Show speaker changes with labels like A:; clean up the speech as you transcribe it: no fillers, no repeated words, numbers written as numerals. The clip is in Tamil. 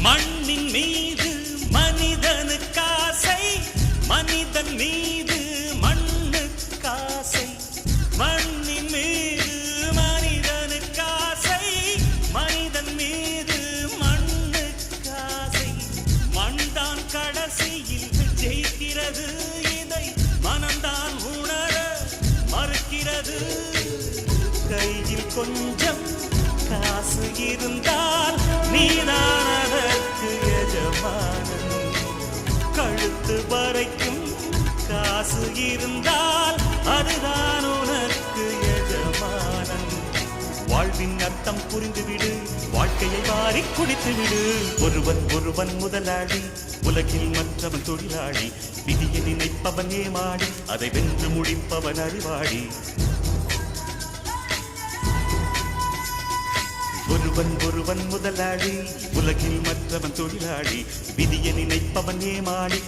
A: மண்ணின் மீது மனிதனுக்காசை, மனிதன் மீது மண்ணுக்காசை. மண்ணின் மீது மனிதனுக்காசை, மனிதன் மீது மண்ணுக்காசை. மண்தான் கடைசியில் ஜெயிக்கிறது, இதை மனம்தான் உணர மறுக்கிறது. கையில் கொஞ்சம் காசு இருந்தால் நீதான் அதற்கு எஜமானன். கழுத்து வரைக்கும் காசு இருந்தால் அதுதான் உனக்கு எஜமானன். வாழ்வின் அர்த்தம் புரிந்துவிடு, வாழ்க்கையை வாரி குடித்துவிடு. ஒருவன் ஒருவன் முதலாளி, உலகில் மற்றவன் தொழிலாளி. விதியை நினைப்பவன் ஏமாடி, அதை வென்று முடிப்பவன் அறிவாளி. ஒருவன் ஒருவன் முதலாளி, உலகில் மற்றவன் தொழிலாளி. விதியை நினைப்பவன் ஏமாடி.